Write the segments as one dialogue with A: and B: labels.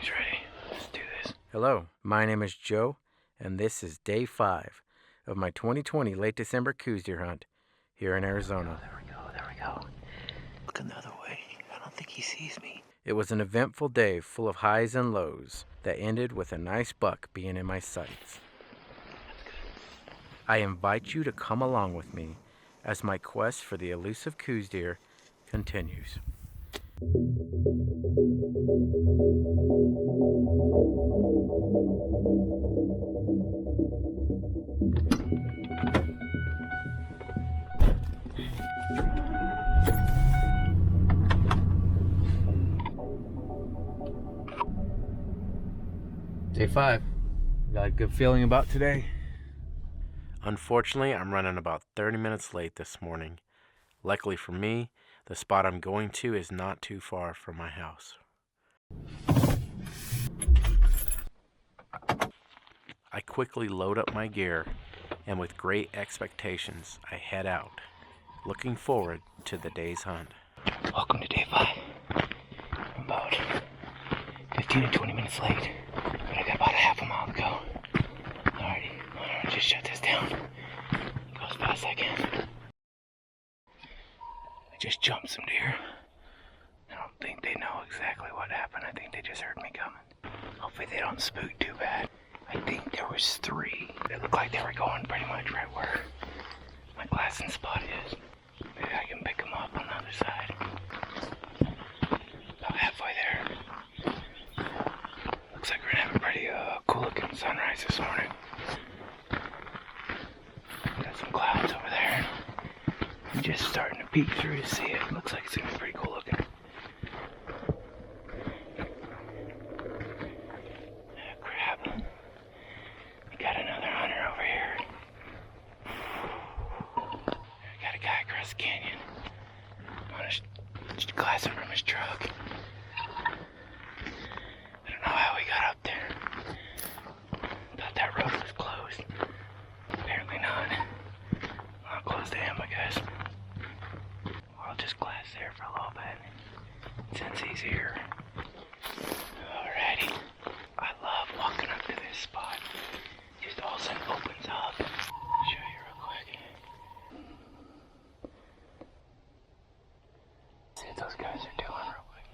A: Everything's ready. Let's do this.
B: Hello, my name is Joe, and this is day 5 of my 2020 late December coues deer hunt here in Arizona.
A: There we go. Looking the other way. I don't think he sees me.
B: It was an eventful day full of highs and lows that ended with a nice buck being in my sights.
A: That's good.
B: I invite you to come along with me as my quest for the elusive coues deer continues. Day 5. Got a good feeling about today? Unfortunately, I'm running about 30 minutes late this morning. Luckily for me, the spot I'm going to is not too far from my house. I quickly load up my gear, and with great expectations, I head out, looking forward to the day's hunt.
A: Welcome to day 5. I'm about 15 to 20 minutes late, but I got about a half a mile to go. Alrighty, I'm gonna just shut this down. Go as fast as I can. I just jumped some deer. I don't think they know exactly what happened. I think they just heard me coming. Hopefully they don't spook too bad. I think there was 3. They looked like they were going pretty much right where my glassing spot is. Maybe I can pick them up on the other side. About halfway there. Looks like we're gonna have a pretty cool looking sunrise this morning. Got some clouds over there. I'm just starting to peek through to see it. Looks like it's gonna be pretty cool looking. Crap. We got another hunter over here. I got a guy across the canyon. On his glassing from his truck. I don't know how he got up there. Thought that road was closed. Apparently not. Not close to him, I guess. I'll just glass there for a little bit. Since he's here. Alrighty. I love walking up to this spot. Just all of a sudden opens up. I'll show you real quick. See what those guys are doing real quick.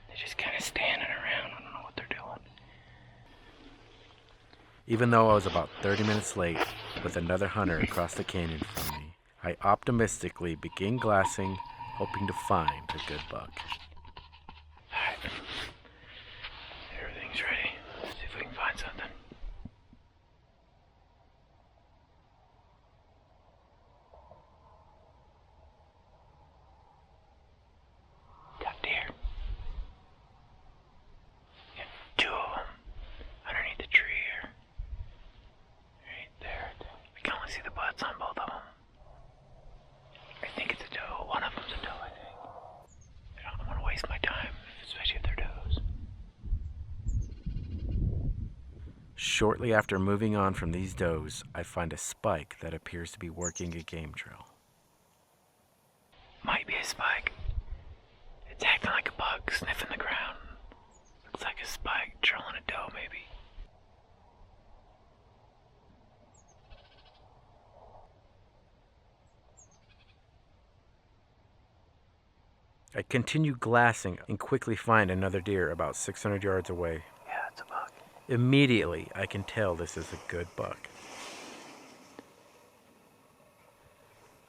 A: They're just kind of standing around. I don't know what they're doing.
B: Even though I was about 30 minutes late with another hunter across the canyon from me, I optimistically begin glassing, hoping to find a good buck.
A: Alright. Everything's ready. Let's see if we can find something. Got deer. Got 2 of them underneath the tree here. Right there. We can only see the butts on both of them. I think it's a doe. One of them's a doe, I think. I don't want to waste my time, especially if they're does.
B: Shortly after moving on from these does, I find a spike that appears to be working a game trail.
A: Might be a spike. It's acting like a bug sniffing the ground. Looks like a spike trolling a doe, maybe.
B: I continue glassing and quickly find another deer about 600 yards away.
A: Yeah, it's a bug.
B: Immediately, I can tell this is a good buck.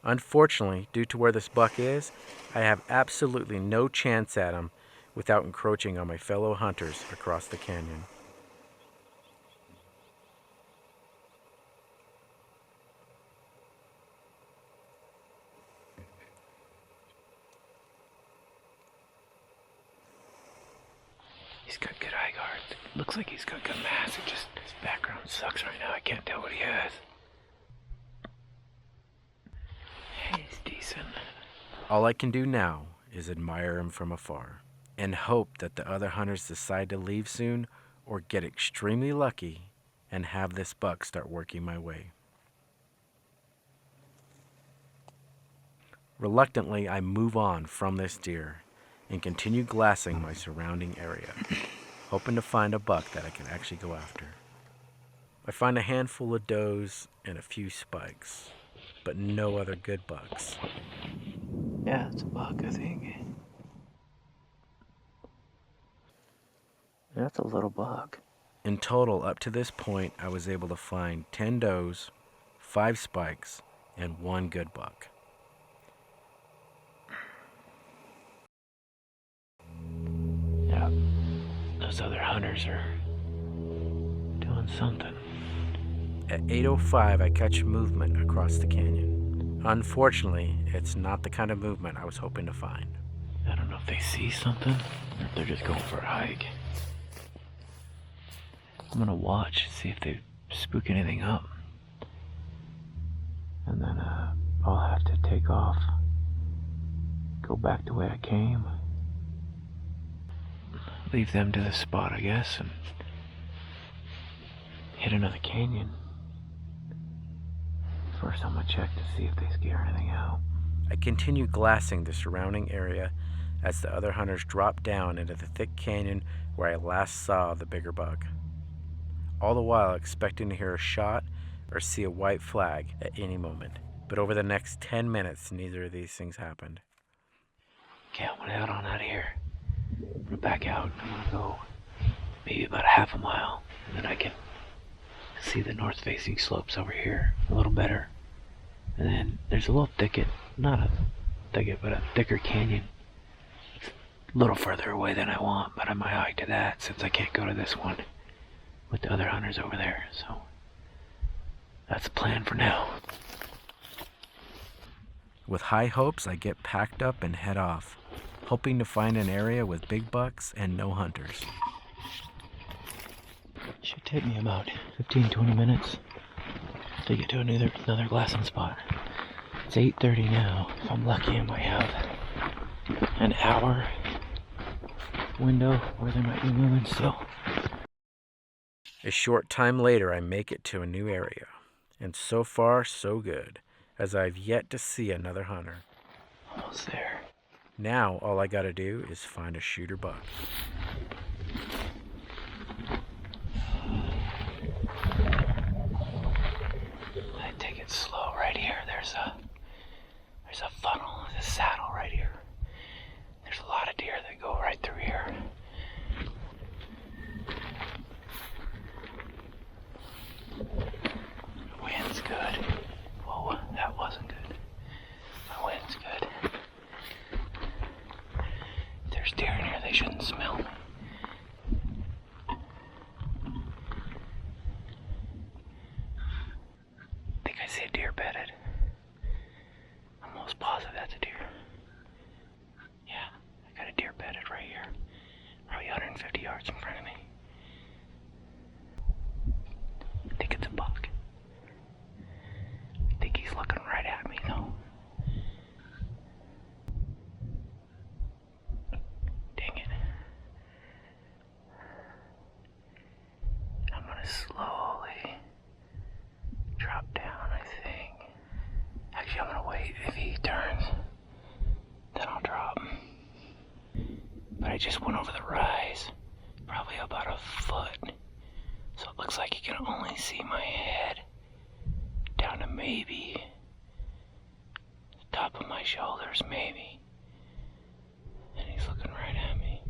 B: Unfortunately, due to where this buck is, I have absolutely no chance at him without encroaching on my fellow hunters across the canyon.
A: He's got good eye guards. Looks like he's got good mass. It just, his background sucks right now. I can't tell what he has. He's decent.
B: All I can do now is admire him from afar and hope that the other hunters decide to leave soon or get extremely lucky and have this buck start working my way. Reluctantly, I move on from this deer and continue glassing my surrounding area. hoping to find a buck that I can actually go after. I find a handful of does and a few spikes, but no other good bucks.
A: Yeah, it's a buck, I think. That's a little buck.
B: In total, up to this point, I was able to find 10 does, 5 spikes, and 1 good buck.
A: Yeah, those other hunters are doing something.
B: At 8:05, I catch movement across the canyon. Unfortunately, it's not the kind of movement I was hoping to find.
A: I don't know if they see something or if they're just going for a hike. I'm gonna watch, see if they spook anything up. And then I'll have to take off. Go back the way I came. Leave them to the spot, I guess, and hit another canyon. First I'm gonna check to see if they scare anything out.
B: I continue glassing the surrounding area as the other hunters drop down into the thick canyon where I last saw the bigger buck. All the while expecting to hear a shot or see a white flag at any moment. But over the next 10 minutes, neither of these things happened.
A: Okay, I'm gonna head on out of here. I'm gonna back out. I'm gonna go maybe about a half a mile, and then I can see the north-facing slopes over here a little better. And then there's a little thicket, not a thicket, but a thicker canyon. It's a little further away than I want, but I might hike to that since I can't go to this one with the other hunters over there. So that's the plan for now.
B: With high hopes, I get packed up and head off, hoping to find an area with big bucks and no hunters.
A: Should take me about 15-20 minutes to get to another glassing spot. It's 8:30 now. If I'm lucky, I might have an hour window where they might be moving still.
B: A short time later, I make it to a new area, and so far, so good, as I've yet to see another hunter.
A: Almost there.
B: Now, all I gotta do is find a shooter buck.
A: I take it slow right here. There's a funnel, there's a saddle right here. There's a lot of deer that go right through here. The wind's good. Whoa, that wasn't good. My wind's good. If there's deer in here, they shouldn't smell me. I think I see a deer bedded. I'm almost positive that's a deer. Yeah, I got a deer bedded right here. Probably 150 yards in front of me. I think it's a buck. I think he's looking right at me though. Dang it. I'm gonna slowly drop down, I think. Actually, I'm gonna wait. If he turns, then I'll drop. But I just went over the rise, probably about a foot. So it looks like you can only see my head down to maybe the top of my shoulders, maybe. And he's looking right at me.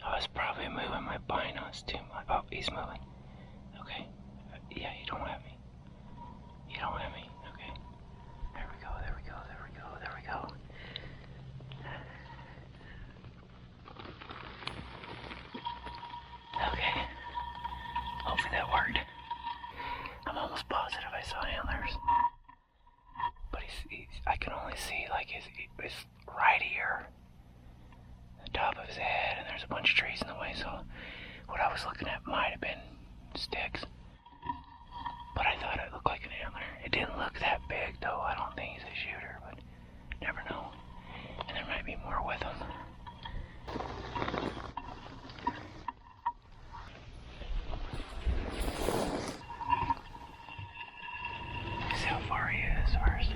A: I was probably moving my binos too much. Oh, he's moving. Okay. Yeah, you don't have me. You don't have me. Okay. There we go, there we go, there we go, there we go. Okay. Hopefully that worked. I'm almost positive I saw antlers. But I can only see like his right ear, the top of his head, and there's a bunch of trees in the way, so what I was looking at might have been sticks. But I thought it looked like an antler. It didn't look that big though. I don't think he's a shooter, but never know. And there might be more with him. See how far he is first.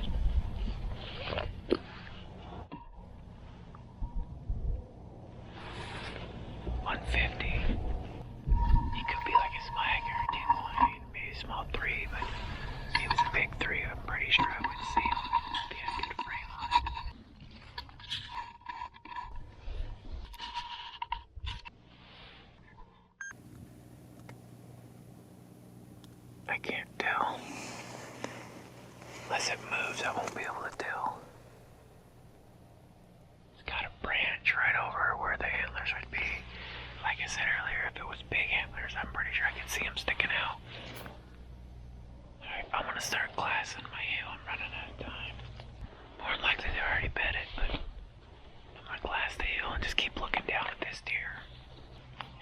A: I can't tell. Unless it moves, I won't be able to tell. It's got a branch right over where the antlers would be. Like I said earlier, if it was big antlers, I'm pretty sure I could see them sticking out. Alright, I'm gonna start glassing my heel. I'm running out of time. More than likely they're already bedded, but I'm gonna glass the heel and just keep looking down at this deer.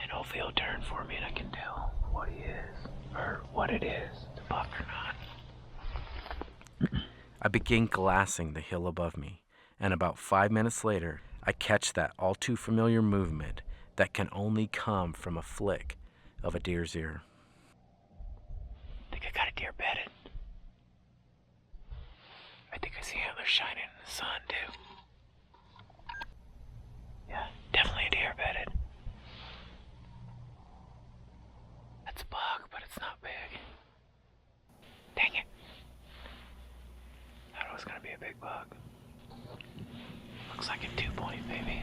A: And hopefully he'll turn for me and I can tell what he is, or what it is, the buck or not.
B: I begin glassing the hill above me, and about 5 minutes later, I catch that all too familiar movement that can only come from a flick of a deer's ear.
A: I think I got a deer bedded. I think I see antlers shining in the sun too. Yeah, definitely a deer bedded. That's a buck, but it's not big. Dang it. Thought it was gonna be a big buck. Looks like a 2-point maybe.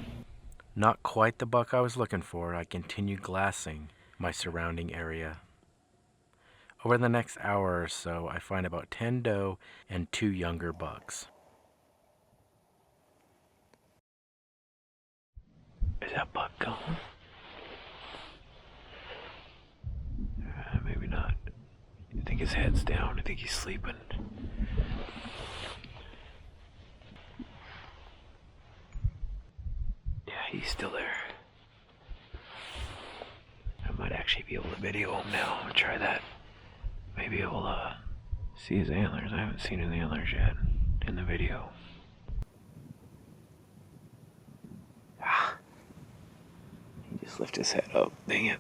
B: Not quite the buck I was looking for, I continued glassing my surrounding area. Over the next hour or so, I find about 10 doe and 2 younger bucks.
A: Is that buck gone? Maybe not. I think his head's down. I think he's sleeping. Yeah, he's still there. I might actually be able to video him now. I'll try that. Maybe I'll see his antlers. I haven't seen his antlers yet in the video. He just lifted his head up. Dang it.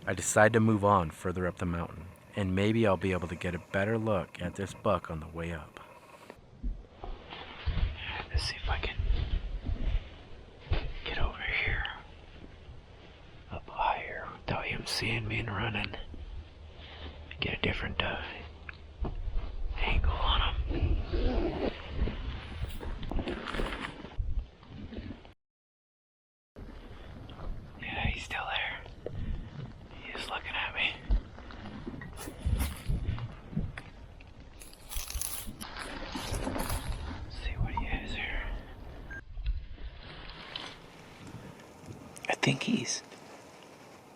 B: I decide to move on further up the mountain, and maybe I'll be able to get a better look at this buck on the way up.
A: Let's see if I can get over here. Up higher without him seeing me and running. Get a different angle on him. Yeah, he's still there. He is looking at me. Let's see what he is here. I think he's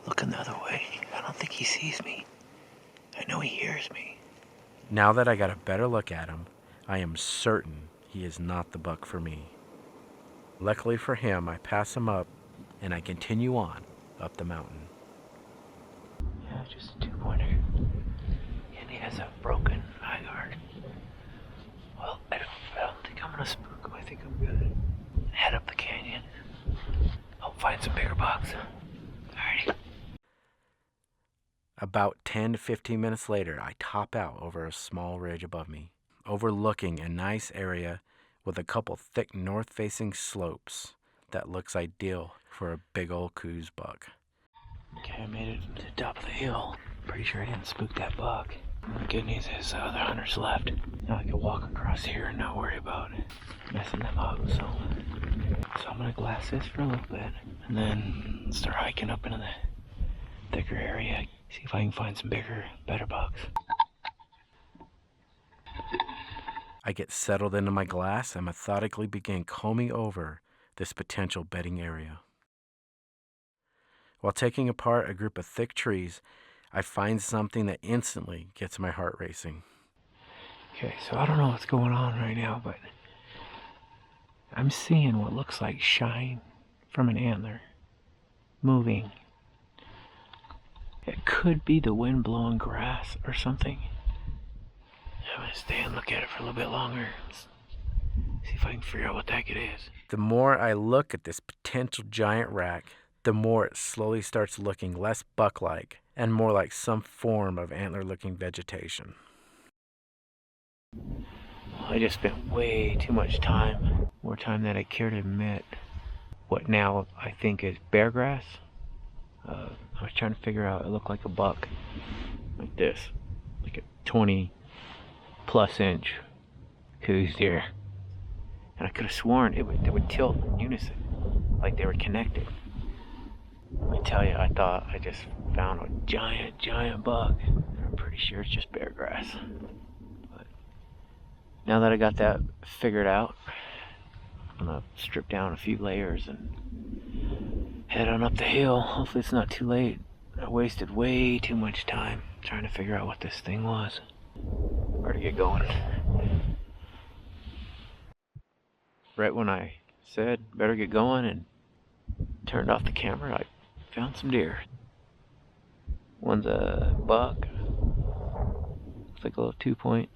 A: looking the other way. I don't think he sees me. I know he hears me.
B: Now that I got a better look at him, I am certain he is not the buck for me. Luckily for him, I pass him up and I continue on up the mountain.
A: Yeah, just a 2-pointer. And he has a broken eye guard. Well, I don't think I'm gonna spook him. I think I'm good. Head up the canyon. I'll find some bigger bucks. Alrighty.
B: About 10 to 15 minutes later, I top out over a small ridge above me, overlooking a nice area with a couple thick north-facing slopes that looks ideal for a big old coues buck.
A: Okay, I made it to the top of the hill. Pretty sure I didn't spook that buck. The good news is other hunters left. Now I can walk across here and not worry about messing them up. So I'm gonna glass this for a little bit and then start hiking up into the thicker area. See if I can find some bigger, better bucks.
B: I get settled into my glass and methodically begin combing over this potential bedding area. While taking apart a group of thick trees, I find something that instantly gets my heart racing.
A: Okay, so I don't know what's going on right now, but I'm seeing what looks like shine from an antler moving. It could be the wind blowing grass or something. I'm gonna stay and look at it for a little bit longer. See if I can figure out what the heck it is.
B: The more I look at this potential giant rack, the more it slowly starts looking less buck-like and more like some form of antler-looking vegetation.
A: I just spent way too much time, more time than I care to admit, what now I think is bear grass. I was trying to figure out, it looked like a buck, like this, like a 20+ inch coues deer. And I could have sworn they would tilt in unison, like they were connected. I tell you, I thought I just found a giant buck. I'm pretty pretty sure it's just bear grass. But now that I got that figured out, I'm gonna strip down a few layers and head on up the hill. Hopefully it's not too late. I wasted way too much time trying to figure out what this thing was. Where to get going? Right when I said better get going and turned off the camera, I found some deer. One's a buck, looks like a little 2-point,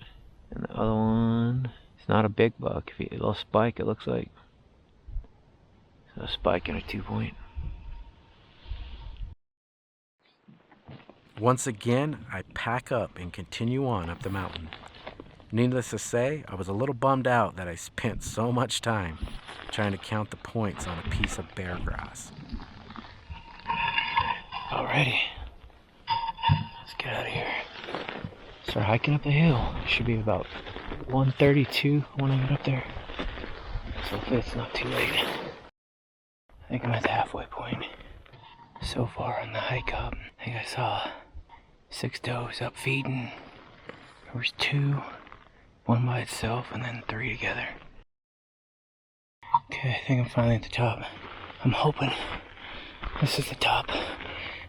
A: and the other one, it's not a big buck. A little spike, it looks like. So a spike and a 2-point.
B: Once again, I pack up and continue on up the mountain. Needless to say, I was a little bummed out that I spent so much time trying to count the points on a piece of bear grass.
A: Alrighty, let's get out of here. Start hiking up the hill. It should be about 1:32 when I get up there. So hopefully it's not too late. I think I'm at the halfway point. So far on the hike up, I think I saw 6 does up feeding. There was 2, one by itself, and then 3 together. Okay, I think I'm finally at the top. I'm hoping this is the top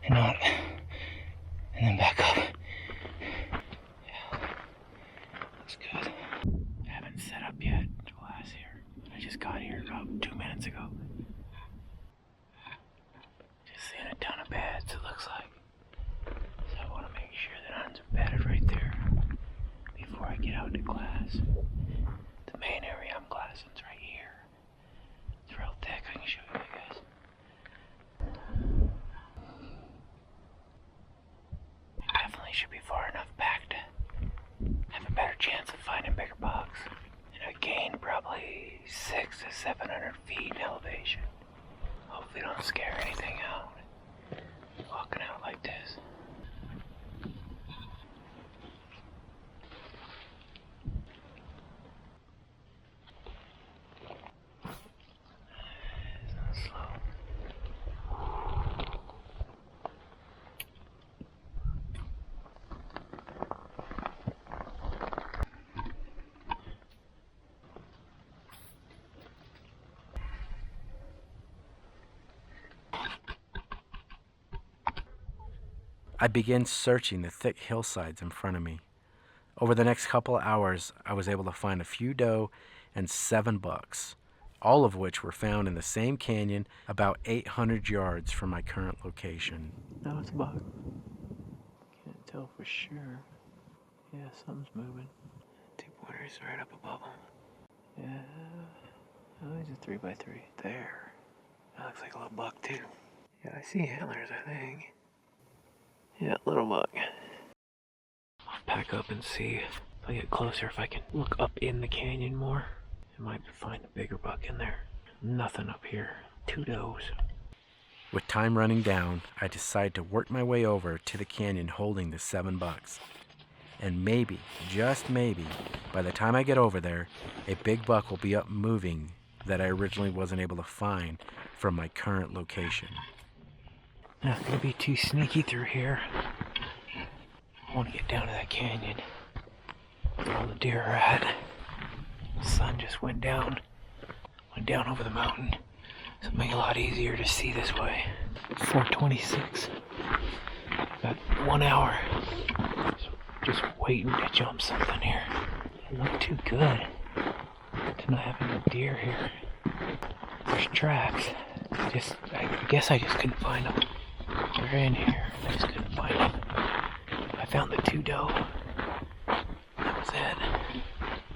A: and not, and then back up. Yeah, looks good. I haven't set up yet to glass here. I just got here about 2 minutes ago. Just seeing a ton of beds, it looks like. So I want to make sure that hunts are bedded right there before I get out to glass. The main area I'm glassing is right here. It's real thick, I can show you guys. Definitely should be far enough back to have a better chance of finding bigger bucks. And I gained probably 600 to 700 feet in elevation. Hopefully don't scare anything out walking out like this. It's not slow.
B: I began searching the thick hillsides in front of me. Over the next couple of hours, I was able to find a few doe and 7 bucks, all of which were found in the same canyon about 800 yards from my current location.
A: No, it's a buck. Can't tell for sure. Yeah, something's moving. 2 pointers right up above them. Yeah. Oh, he's a 3x3. There. That looks like a little buck too. Yeah, I see antlers, I think. Yeah, little buck. I'll pack up and see if I get closer, if I can look up in the canyon more. I might find a bigger buck in there. Nothing up here. 2 does.
B: With time running down, I decide to work my way over to the canyon holding the 7 bucks. And maybe, just maybe, by the time I get over there, a big buck will be up moving that I originally wasn't able to find from my current location.
A: Not gonna be too sneaky through here. I want to get down to that canyon where all the deer are at. The sun just went down over the mountain, so it'll make it a lot easier to see this way. 4:26. Got 1 hour. Just waiting to jump something here. It looked too good to not having a deer here. There's tracks. I guess I just couldn't find them. They're in here. I just couldn't find them. I found the 2 doe. That was it.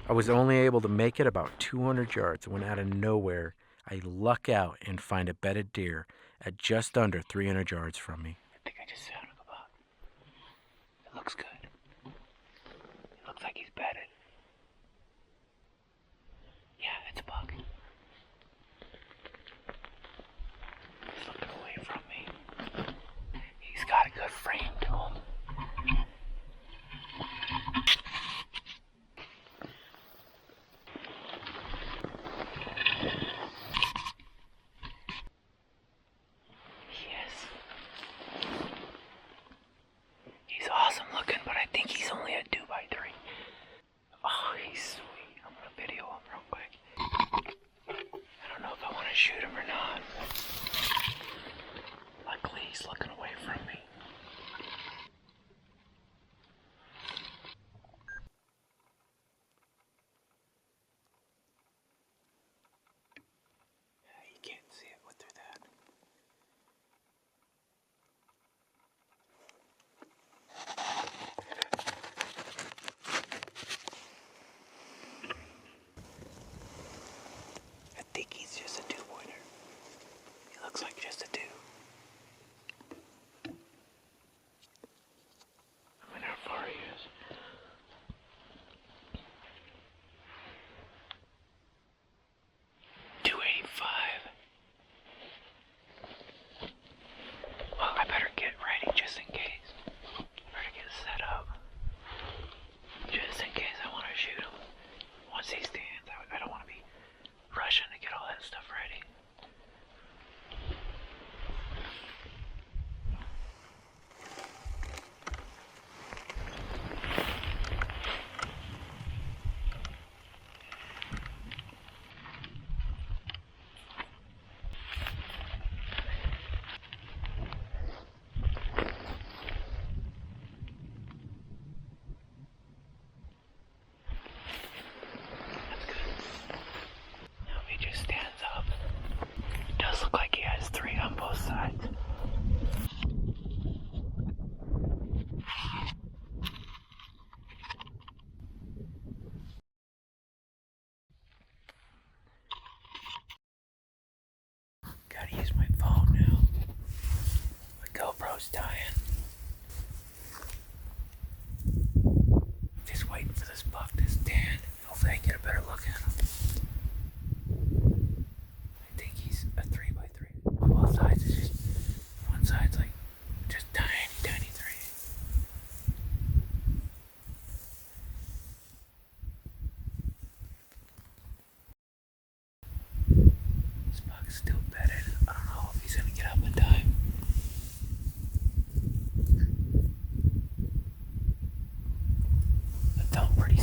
B: I was only able to make it about 200 yards when out of nowhere, I luck out and find a bedded deer at just under 300 yards from me.
A: I think I just found a buck. It looks good. It looks like he's bedded. Yeah, it's a buck. He's looking away from me. He's got a good frame to him. Yes.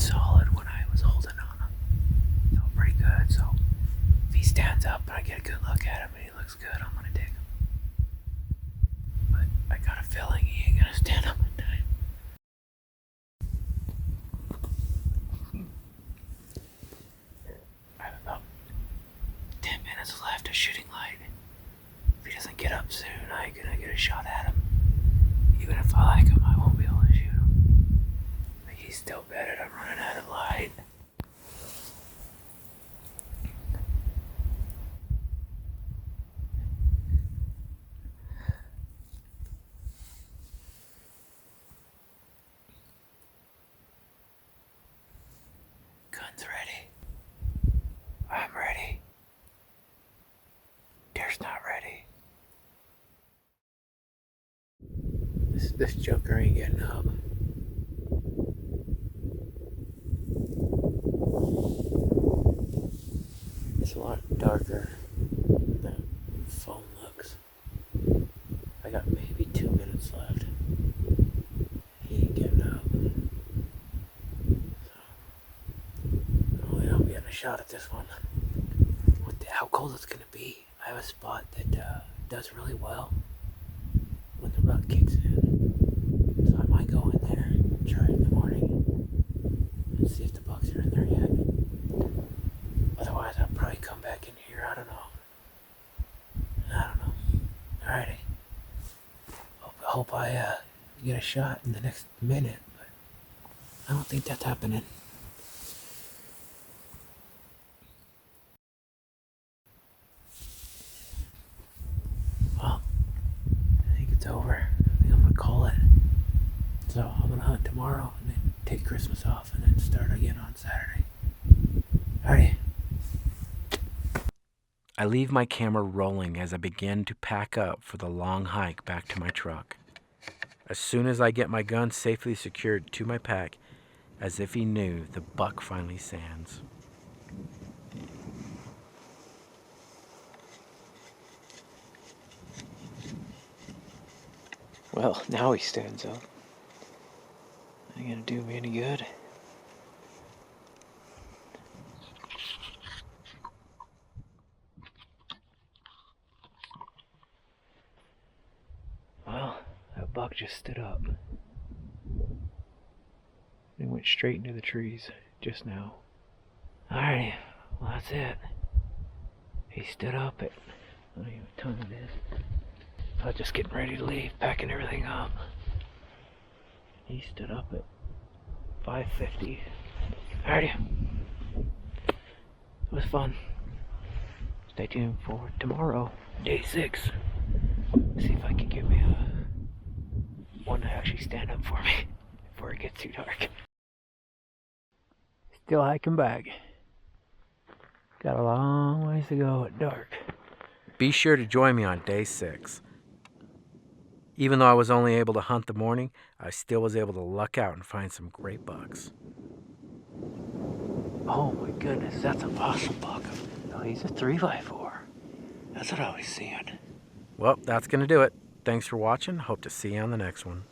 A: solid when I was holding on him. Felt pretty good, so if he stands up and I get a good look at him and he looks good, I'm gonna take him. But I got a feeling he ain't gonna stand up in time. I have about 10 minutes left of shooting light. If he doesn't get up soon, I ain't gonna get a shot at him. Even if I like him, I won't be able to shoot him. But he's still bedded. I'm running out of light. Gun's ready. I'm ready. Deer's not ready. This joker ain't getting up. It's a lot darker than the phone looks. I got maybe 2 minutes left. He ain't getting up. So, I'll be getting a shot at this one. How cold it's gonna be. I have a spot that does really well when the rut kicks in. So I might go in there and try it in the morning and see if the bugs are in there yet. Otherwise, I'll probably come back in here. I don't know. Alrighty. Hope I get a shot in the next minute, but I don't think that's happening. Well, I think it's over. I think I'm gonna call it. So I'm gonna hunt tomorrow and then take Christmas off and then start again on Saturday. Alrighty.
B: I leave my camera rolling as I begin to pack up for the long hike back to my truck. As soon as I get my gun safely secured to my pack, as if he knew, the buck finally stands.
A: Well, now he stands up. Ain't gonna do me any good. Well, that buck just stood up. He went straight into the trees just now. Alrighty, well that's it. He stood up at, I don't even know what time it is. I was just getting ready to leave, packing everything up. He stood up at 5:50. Alrighty. It was fun. Stay tuned for tomorrow, day 6. See if I can get me one to actually stand up for me before it gets too dark. Still hiking back. Got a long ways to go at dark.
B: Be sure to join me on day 6. Even though I was only able to hunt the morning, I still was able to luck out and find some great bucks.
A: Oh my goodness, that's a possum buck. Oh, he's a 3x4. That's what I was seeing.
B: Well, that's going to do it. Thanks for watching. Hope to see you on the next one.